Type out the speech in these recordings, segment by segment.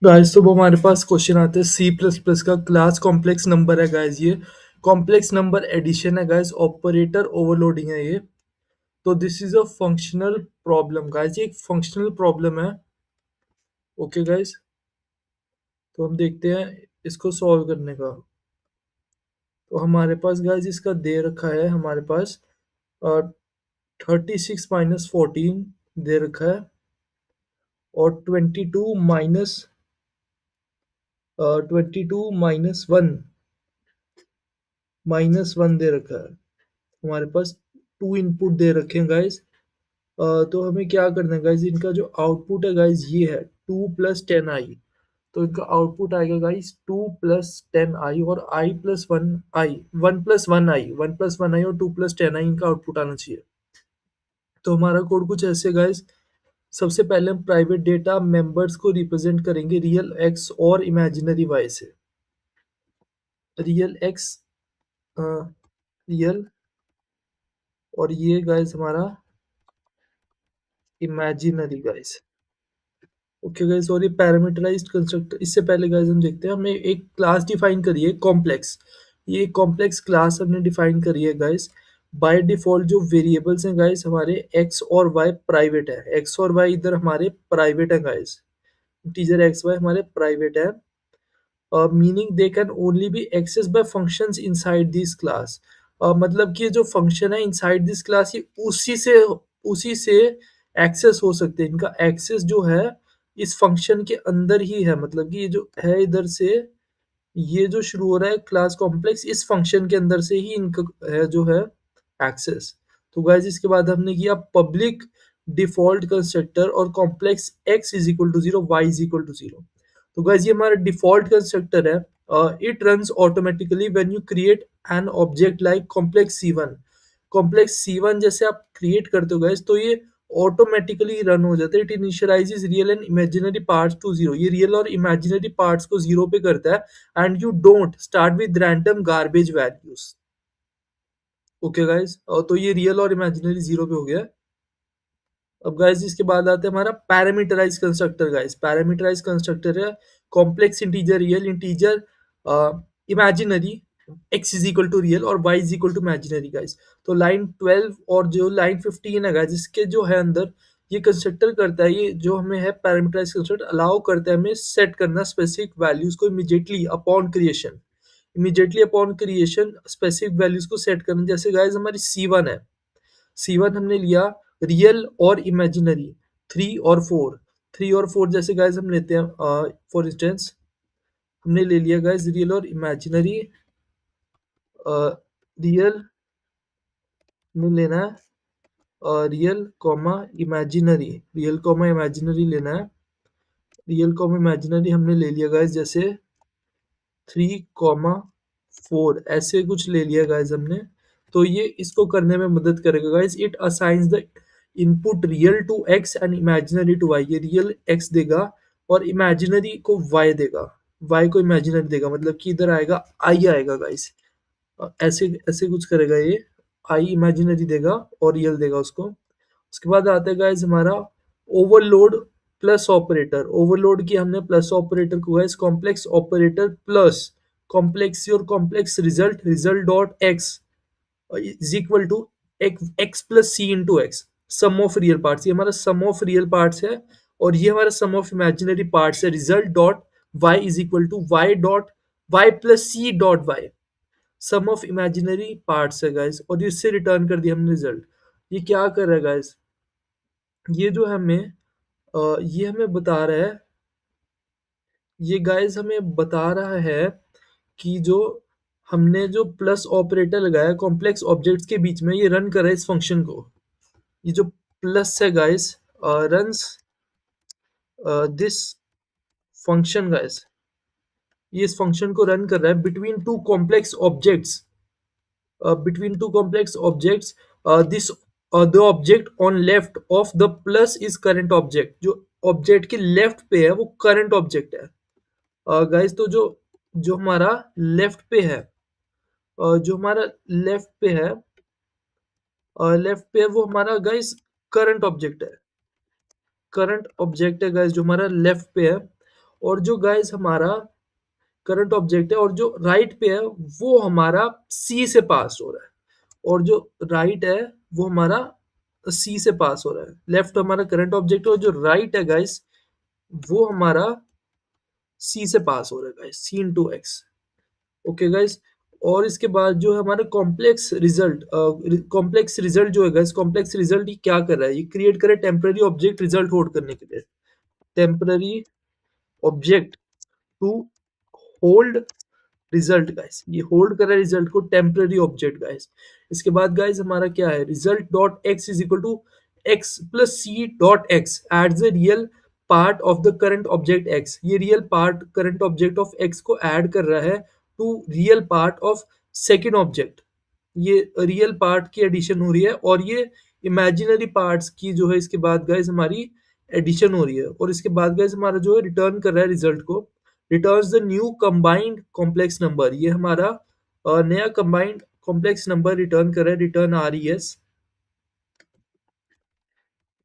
Guys तो वो हमारे पास क्वेश्चन आते हैं सी प्लस प्लस का क्लास कॉम्प्लेक्स नंबर है गाइस। ये कॉम्प्लेक्स नंबर एडिशन है गाइस, ऑपरेटर ओवरलोडिंग है ये। तो this is a functional problem guys, ये एक फंक्शनल प्रॉब्लम है। ओके गाइस, तो हम देखते हैं इसको सॉल्व करने का। तो हमारे पास गाइस इसका दे रखा है, हमारे पास 36 - 14 दे रखा है, और 22 - 1 दे रखा है। हमारे पास टू इनपुट दे रखे हैं गाइस। तो हमें क्या करना है गाइस, इनका जो आउटपुट है गाइस ये है 2 + 10i। तो इनका आउटपुट आएगा गाइस 2 + 10i, और i+1i, 1+1i, 1+1i और 2 + 10i इनका आउटपुट आना चाहिए। तो हमारा कोड कुछ ऐसे गाइस। सबसे पहले हम प्राइवेट डेटा मेंबर्स को रिप्रेजेंट करेंगे रियल एक्स और इमेजिनरी वाई से। रियल एक्स, रियल, और ये गाइस हमारा इमेजिनरी गाइस। ओके गाइस, और ये पैरामीटराइज्ड कंस्ट्रक्टर। इससे पहले गाइस हम देखते हैं, हमने एक क्लास डिफाइन करी है कॉम्प्लेक्स। ये कॉम्प्लेक्स क्लास हमने डिफाइन करी है गाइस। बाय डिफॉल्ट जो वेरिएबल्स हैं गाइस हमारे एक्स और वाई प्राइवेट है। एक्स और वाई इधर हमारे प्राइवेट है गाइस। इंटीजर एक्स वाई हमारे प्राइवेट है, meaning they can only be access by functions inside this class. मतलब कि ये जो फंक्शन है इनसाइड दिस क्लास, ये उसी से एक्सेस हो सकते हैं। इनका एक्सेस जो है इस फंक्शन के अंदर ही है, मतलब कि ये जो है इधर से, ये जो शुरू हो रहा है क्लास कॉम्प्लेक्स, इस फंक्शन के अंदर से ही इनका है जो है एक्सेस। तो गाइज इसके बाद हमने किया पब्लिक डिफॉल्ट कंस्ट्रक्टर और complex x is equal to 0, y is equal to 0। तो गाइज ये हमारा डिफॉल्ट कंस्ट्रक्टर है। It runs automatically when you create an object like complex C1। Complex C1 जैसे आप क्रिएट करते हो गाइज, तो ये ऑटोमेटिकली रन हो जाता है। It initializes real and imaginary parts to 0। ये रियल और इमेजिनरी पार्ट्स को 0 पे करता है, and you don't start with random garbage values. Okay guys, तो ये रियल और इमेजिनरी 0 पे हो गया। अब गाइज इसके बाद आते हैं हमारा parameterize constructor. Guys parameterize constructor है complex integer, real integer, imaginary, x is equal to real और y is equal to imaginary guys. तो लाइन 12 और जो लाइन 15 है गाइज, इसके जो है अंदर ये कंस्ट्रक्टर करता है, ये जो हमें है पैरामीटराइज कंस्ट्रक्टर अलाउ करता है हमें सेट करना स्पेसिफिक वैल्यूज को immediately upon creation specific values को सेट करना। जैसे गाइज हमारी C1 है, C1 हमने लिया रियल और इमेजिनरी 3 और 4। 3 और 4 जैसे गाइज हम लेते हैं, फॉर इंस्टेंस हमने ले लिया गाइज रियल और इमेजिनरी। रियल में लेना है real comma imaginary, real comma imaginary लेना है। रियल कॉमा इमेजिनरी हमने ले लिया गाइज, जैसे 3, 4 ऐसे कुछ ले लिया गाइज हमने। तो ये इसको करने में मदद करेगा guys. It assigns the input real to x and imaginary to y. ये रियल एक्स देगा और इमेजिनरी को वाई देगा, वाई को इमेजिनरी देगा, मतलब कि इधर आएगा आई आएगा गाइज। ऐसे ऐसे कुछ करेगा ये। आई इमेजिनरी देगा और रियल देगा उसको। उसके बाद आता है गाइज हमारा ओवरलोड प्लस ऑपरेटर। ओवरलोड किया हमने प्लस ऑपरेटर को guys, complex operator plus complex और complex result, result dot x is equal to x plus c into x, sum of real parts. ये हमारा सम ऑफ रियल पार्ट्स है, और ये हमारा सम ऑफ इमेजिनरी पार्ट्स है। Result dot y is equal to y plus C dot y, sum of imaginary parts है guys, और इससे रिटर्न कर दिया हमने रिजल्ट। ये क्या कर रहा है गाइस, ये जो हमें ये हमें बता रहा है, ये गाइस हमें बता रहा है कि जो हमने जो प्लस ऑपरेटर लगाया कॉम्प्लेक्स ऑब्जेक्ट्स के बीच में, ये रन कर रहा है इस फंक्शन को। ये जो प्लस है guys runs this function guys, ये इस फंक्शन को रन कर रहा है between two complex objects, between two complex objects. This the object on left of the plus is current object। जो ऑब्जेक्ट के लेफ्ट पे है वो करंट ऑब्जेक्ट है गाइस। तो जो जो हमारा लेफ्ट पे है, जो हमारा लेफ्ट पे है वो हमारा गाइस करंट ऑब्जेक्ट है। करंट ऑब्जेक्ट है गाइस जो हमारा लेफ्ट पे है। और जो गाइस हमारा करंट ऑब्जेक्ट है और जो राइट पे है वो हमारा सी से पास हो रहा है, और जो राइट है वो हमारा सी से पास हो रहा है। लेफ्ट हमारा करंट ऑब्जेक्ट है और जो राइट है गाइस वो हमारा सी से पास हो रहा है गाइस, सी इंटू एक्स। Okay guys. और इसके बाद जो है हमारा कॉम्प्लेक्स रिजल्ट जो है गाइस, कॉम्प्लेक्स रिजल्ट ये क्या कर रहा है, ये क्रिएट करे टेम्पररी ऑब्जेक्ट रिजल्ट होल्ड करने के लिए। Temporary object to hold result guys, ये होल्ड कर रहा है रिजल्ट को, टेम्पररी ऑब्जेक्ट गाइस। इसके बाद गाइस हमारा क्या है, result dot x is equal to x plus C dot x at the real part of the current object x. ये real part current object of x को add कर रहा है to real part of second object. ये real part की addition हो रही है और ये इमेजिनरी पार्ट्स की जो है इसके बाद गाइस हमारी एडिशन हो रही है। और इसके बाद गाइस हमारा जो है रिटर्न कर रहा है रिजल्ट को, returns the new combined complex number. ये हमारा नया कंबाइंड कॉम्प्लेक्स नंबर रिटर्न कर रहा है, return R E S,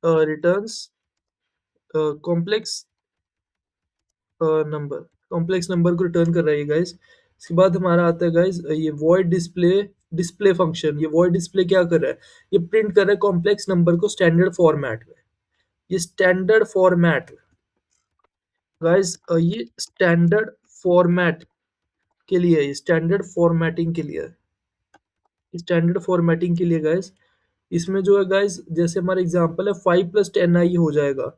returns complex number, complex number को रिटर्न कर रहा है गाइस। इसके बाद हमारा आता है गाइस ये वॉइड डिस्प्ले, डिस्प्ले फंक्शन। ये वॉइड डिस्प्ले क्या कर रहा है, ये प्रिंट कर रहा है कॉम्प्लेक्स नंबर को स्टैंडर्ड फॉर्मेट में। ये स्टैंडर्ड फॉर्मेट गाइस, ये स्टैंडर्ड फॉर्मेट के लिए है, स्टैंडर्ड फॉर्मेटिंग के लिए, स्टैंडर्ड फॉर्मेटिंग के लिए गाइस। इसमें जो है गाइस जैसे हमारा एग्जांपल है 5 + 10i हो जाएगा,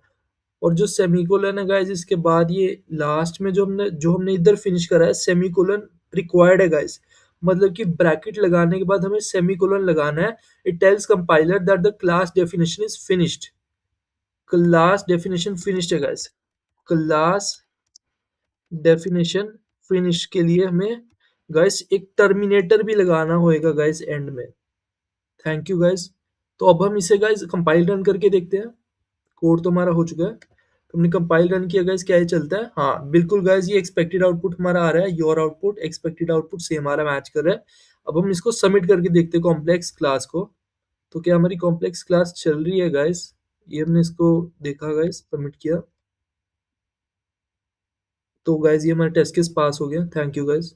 और जो सेमीकोलन है गाइस इसके बाद ये लास्ट में जो हमने इधर फिनिश करा है सेमीकोलन रिक्वायर्ड है गाइस। मतलब कि ब्रैकेट लगाने के बाद हमें सेमीकोलन लगाना है। It tells compiler that the class definition is finished. Class definition finished है गाइस। क्लास डेफिनेशन फिनिश के लिए हमें गाइस एक टर्मिनेटर भी लगाना होएगा गाइस एंड में। Thank you guys. तो अब हम इसे गाइस कंपाइल रन करके देखते हैं। कोड तो हमारा हो चुका है, तो हमने कंपाइल रन किया गाइस, क्या ये चलता है, हाँ बिल्कुल गाइस ये एक्सपेक्टेड आउटपुट हमारा आ रहा है, योर आउटपुट एक्सपेक्टेड आउटपुट से हमारा मैच कर रहा है। अब हम इसको सबमिट करके देखते हैं कॉम्प्लेक्स क्लास को। तो क्या हमारी कॉम्प्लेक्स क्लास चल रही है गाइस, ये हमने इसको देखा गाइस, सबमिट किया। तो गाइस ये हमारा टेस्ट केस पास हो गया, थैंक यू गाइस।